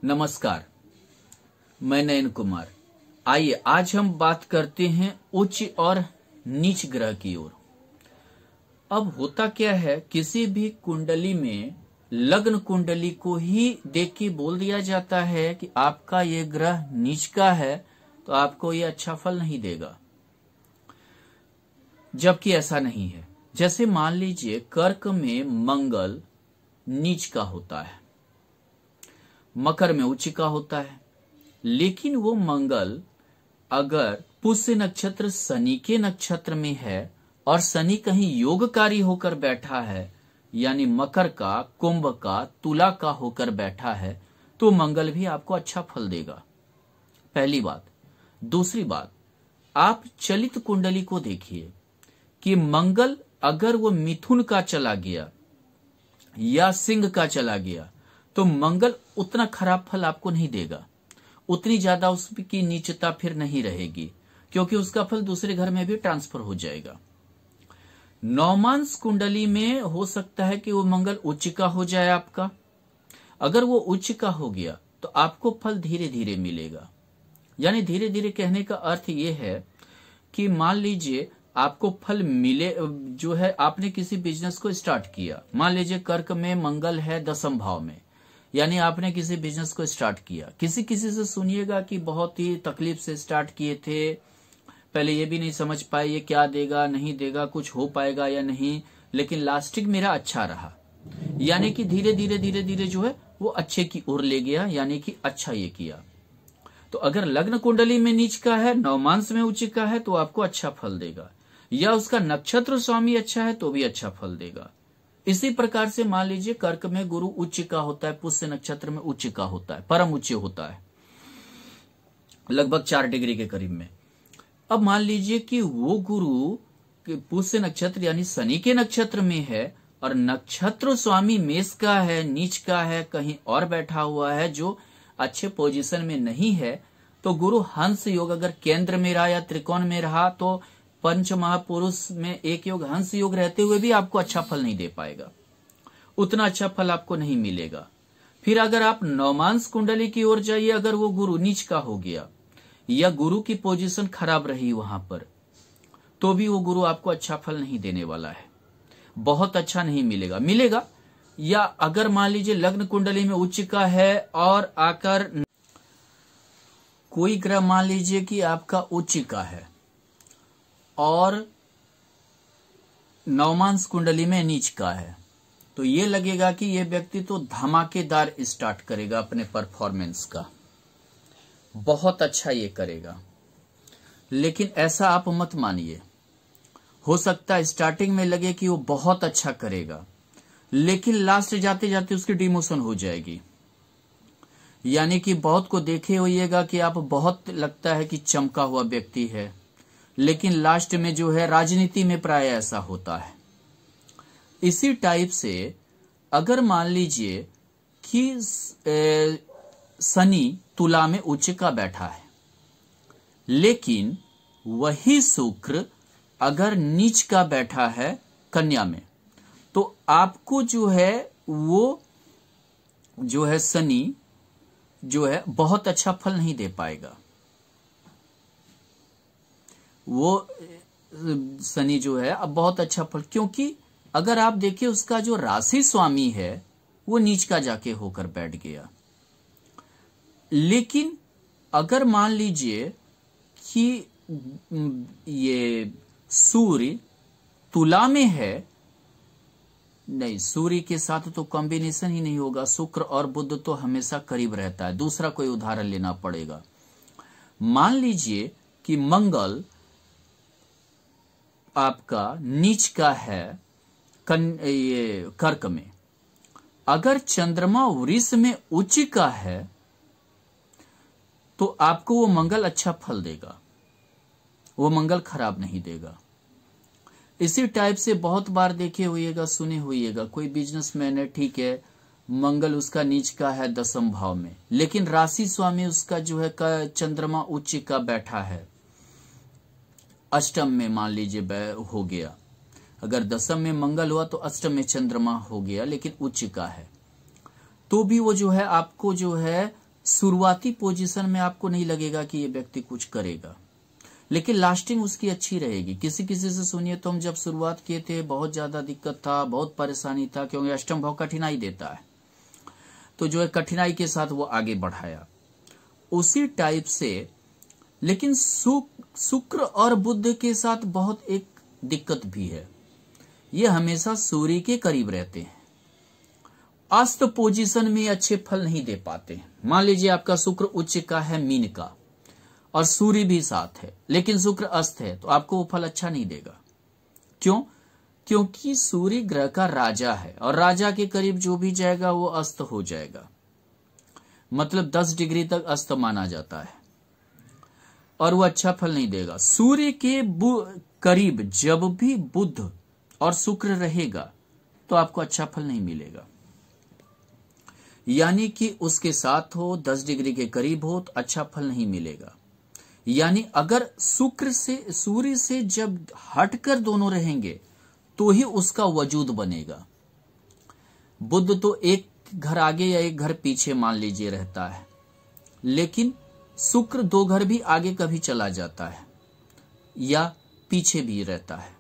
नमस्कार, मैं नयन कुमार। आइए आज हम बात करते हैं उच्च और नीच ग्रह की ओर। अब होता क्या है, किसी भी कुंडली में लग्न कुंडली को ही देख के बोल दिया जाता है कि आपका ये ग्रह नीच का है तो आपको ये अच्छा फल नहीं देगा, जबकि ऐसा नहीं है। जैसे मान लीजिए कर्क में मंगल नीच का होता है, मकर में उच्च का होता है, लेकिन वो मंगल अगर पुष्य नक्षत्र शनि के नक्षत्र में है और शनि कहीं योगकारी होकर बैठा है, यानी मकर का, कुंभ का, तुला का होकर बैठा है, तो मंगल भी आपको अच्छा फल देगा। पहली बात। दूसरी बात, आप चलित कुंडली को देखिए कि मंगल अगर वो मिथुन का चला गया या सिंह का चला गया तो मंगल उतना खराब फल आपको नहीं देगा, उतनी ज्यादा उसकी नीचता फिर नहीं रहेगी, क्योंकि उसका फल दूसरे घर में भी ट्रांसफर हो जाएगा। नौमांस कुंडली में हो सकता है कि वो मंगल उच्च का हो जाए आपका। अगर वो उच्च का हो गया तो आपको फल धीरे धीरे मिलेगा। यानी धीरे धीरे कहने का अर्थ ये है कि मान लीजिए आपको फल मिले, जो है आपने किसी बिजनेस को स्टार्ट किया, मान लीजिए कर्क में मंगल है 10वें भाव में, यानी आपने किसी बिजनेस को स्टार्ट किया। किसी किसी से सुनिएगा कि बहुत ही तकलीफ से स्टार्ट किए थे, पहले ये भी नहीं समझ पाए ये क्या देगा नहीं देगा, कुछ हो पाएगा या नहीं, लेकिन लास्टिक मेरा अच्छा रहा। यानी कि धीरे धीरे धीरे धीरे जो है वो अच्छे की ओर ले गया, यानी कि अच्छा ये किया। तो अगर लग्न कुंडली में नीच का है, नवमांश में उच्च का है, तो आपको अच्छा फल देगा, या उसका नक्षत्र स्वामी अच्छा है तो भी अच्छा फल देगा। इसी प्रकार से मान लीजिए कर्क में गुरु उच्च का होता है, पुष्य नक्षत्र में उच्च का होता है, परम उच्च होता है लगभग 4 डिग्री के करीब में। अब मान लीजिए कि वो गुरु पुष्य नक्षत्र यानी शनि के नक्षत्र में है और नक्षत्र स्वामी मेष का है, नीच का है, कहीं और बैठा हुआ है जो अच्छे पोजीशन में नहीं है, तो गुरु हंस योग अगर केंद्र में रहा या त्रिकोण में रहा तो पंच महापुरुष में एक योग हंस योग रहते हुए भी आपको अच्छा फल नहीं दे पाएगा, उतना अच्छा फल आपको नहीं मिलेगा। फिर अगर आप नवमांश कुंडली की ओर जाइए, अगर वो गुरु नीच का हो गया या गुरु की पोजीशन खराब रही वहां पर, तो भी वो गुरु आपको अच्छा फल नहीं देने वाला है, बहुत अच्छा नहीं मिलेगा। या अगर मान लीजिए लग्न कुंडली में उच्च का है और आकर कोई ग्रह मान लीजिए कि आपका उच्च का है और नवमांश कुंडली में नीच का है, तो ये लगेगा कि ये व्यक्ति तो धमाकेदार स्टार्ट करेगा अपने परफॉर्मेंस का, बहुत अच्छा ये करेगा। लेकिन ऐसा आप मत मानिए। हो सकता है स्टार्टिंग में लगे कि वो बहुत अच्छा करेगा, लेकिन लास्ट जाते जाते उसकी डिमोशन हो जाएगी। यानी कि बहुत को देखे होइएगा कि आप बहुत लगता है कि चमका हुआ व्यक्ति है, लेकिन लास्ट में जो है राजनीति में प्राय ऐसा होता है। इसी टाइप से अगर मान लीजिए कि शनि तुला में उच्च का बैठा है, लेकिन वही शुक्र अगर नीच का बैठा है कन्या में, तो आपको जो है वो जो है शनि जो है बहुत अच्छा फल नहीं दे पाएगा। वो शनि जो है अब बहुत अच्छा फल, क्योंकि अगर आप देखिए उसका जो राशि स्वामी है वो नीच का जाके होकर बैठ गया। लेकिन अगर मान लीजिए कि ये सूर्य तुला में है, नहीं, सूर्य के साथ तो कॉम्बिनेशन ही नहीं होगा, शुक्र और बुध तो हमेशा करीब रहता है। दूसरा कोई उदाहरण लेना पड़ेगा। मान लीजिए कि मंगल आपका नीच का है ये कर्क में, अगर चंद्रमा वृष में उच्च का है तो आपको वो मंगल अच्छा फल देगा, वो मंगल खराब नहीं देगा। इसी टाइप से बहुत बार देखे होइएगा, सुने होइएगा, कोई बिजनेसमैन है, ठीक है, मंगल उसका नीच का है 10वें भाव में, लेकिन राशि स्वामी उसका जो है चंद्रमा उच्च का बैठा है, अष्टम में मान लीजिए हो गया। अगर 10वें में मंगल हुआ तो अष्टम में चंद्रमा हो गया, लेकिन उच्च का है, तो भी वो जो है आपको जो है शुरुआती पोजीशन में आपको नहीं लगेगा कि ये व्यक्ति कुछ करेगा, लेकिन लास्टिंग उसकी अच्छी रहेगी। किसी किसी से सुनिए तो हम जब शुरुआत किए थे बहुत ज्यादा दिक्कत था, बहुत परेशानी था, क्योंकि अष्टम भाव कठिनाई देता है, तो जो है कठिनाई के साथ वो आगे बढ़ाया। उसी टाइप से लेकिन शुक्र और बुध के साथ बहुत एक दिक्कत भी है, ये हमेशा सूर्य के करीब रहते हैं, अस्त पोजीशन में अच्छे फल नहीं दे पाते। मान लीजिए आपका शुक्र उच्च का है, मीन का, और सूर्य भी साथ है, लेकिन शुक्र अस्त है, तो आपको वो फल अच्छा नहीं देगा। क्यों? क्योंकि सूर्य ग्रह का राजा है, और राजा के करीब जो भी जाएगा वो अस्त हो जाएगा, मतलब 10 डिग्री तक अस्त माना जाता है, और वो अच्छा फल नहीं देगा। सूर्य के करीब जब भी बुध और शुक्र रहेगा तो आपको अच्छा फल नहीं मिलेगा, यानी कि उसके साथ हो, 10 डिग्री के करीब हो तो अच्छा फल नहीं मिलेगा। यानी अगर सूर्य से जब हटकर दोनों रहेंगे तो ही उसका वजूद बनेगा। बुध तो एक घर आगे या एक घर पीछे मान लीजिए रहता है, लेकिन शुक्र 2 घर भी आगे कभी चला जाता है या पीछे भी रहता है,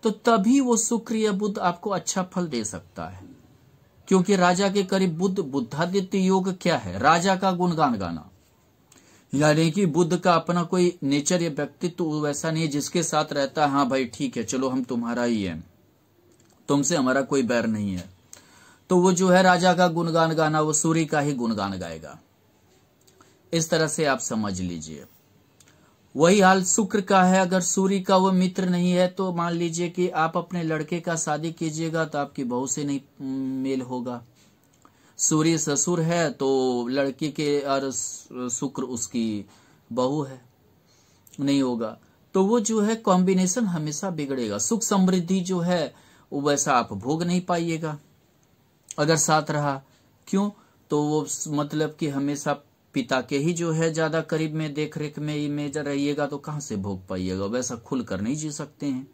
तो तभी वो शुक्र या बुध आपको अच्छा फल दे सकता है। क्योंकि राजा के करीब बुध, बुद्धादित्य योग क्या है? राजा का गुणगान गाना। यानी कि बुध का अपना कोई नेचर या व्यक्तित्व वैसा नहीं है जिसके साथ रहता है हाँ भाई ठीक है चलो हम तुम्हारा ही है, तुमसे हमारा कोई बैर नहीं है, तो वो जो है राजा का गुणगान गाना, वो सूर्य का ही गुणगान गाएगा। इस तरह से आप समझ लीजिए। वही हाल शुक्र का है, अगर सूर्य का वो मित्र नहीं है तो मान लीजिए कि आप अपने लड़के का शादी कीजिएगा तो आपकी बहू से नहीं मेल होगा। सूर्य ससुर है तो लड़की के और शुक्र उसकी बहू है, नहीं होगा, तो वो जो है कॉम्बिनेशन हमेशा बिगड़ेगा। सुख समृद्धि जो है वो वैसा आप भोग नहीं पाइएगा अगर साथ रहा। क्यों? तो वो मतलब कि हमेशा पिता के ही जो है ज्यादा करीब में देख रेख में रहिएगा तो कहां से भोग पाइएगा, वैसा खुलकर नहीं जी सकते हैं।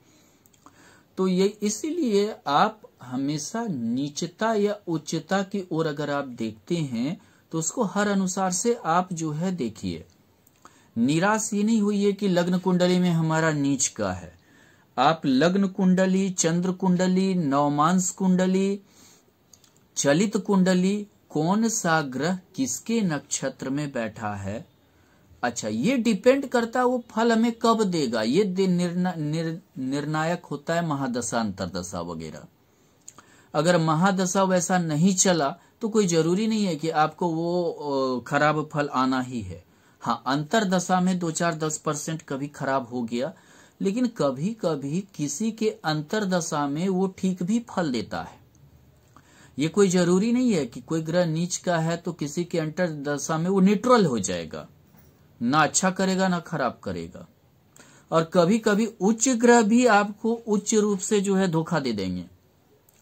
तो ये इसीलिए आप हमेशा नीचता या उच्चता की ओर अगर आप देखते हैं तो उसको हर अनुसार से आप जो है देखिए। निराश ये नहीं हुई है कि लग्न कुंडली में हमारा नीच का है। आप लग्न कुंडली, चंद्र कुंडली, नवमांश कुंडली, चलित कुंडली, कौन सा ग्रह किसके नक्षत्र में बैठा है, अच्छा ये डिपेंड करता है वो फल हमें कब देगा। ये निर्णायक होता है महादशा, अंतरदशा वगैरह। अगर महादशा वैसा नहीं चला तो कोई जरूरी नहीं है कि आपको वो खराब फल आना ही है। हाँ, अंतरदशा में 2-4-10% कभी खराब हो गया, लेकिन कभी कभी किसी के अंतरदशा में वो ठीक भी फल देता है। ये कोई जरूरी नहीं है कि कोई ग्रह नीच का है तो किसी के अंतरदशा में वो न्यूट्रल हो जाएगा, ना अच्छा करेगा ना खराब करेगा। और कभी कभी उच्च ग्रह भी आपको उच्च रूप से जो है धोखा दे देंगे।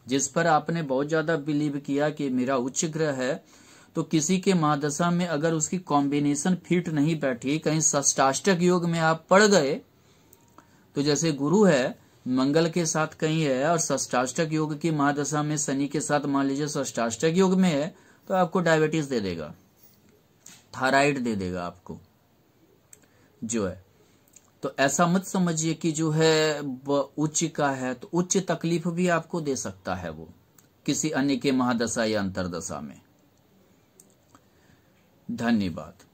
जिस पर आपने बहुत ज्यादा बिलीव किया कि मेरा उच्च ग्रह है, तो किसी के महादशा में अगर उसकी कॉम्बिनेशन फिट नहीं बैठी, कहीं षष्टाष्टक योग में आप पड़ गए, तो जैसे गुरु है मंगल के साथ कहीं है और षष्टाष्टक योग की महादशा में शनि के साथ मान लीजिए षष्टाष्टक योग में है, तो आपको डायबिटीज दे देगा, थायराइड दे देगा आपको जो है। तो ऐसा मत समझिए कि जो है उच्च का है तो उच्च तकलीफ भी आपको दे सकता है वो किसी अन्य के महादशा या अंतरदशा में। धन्यवाद।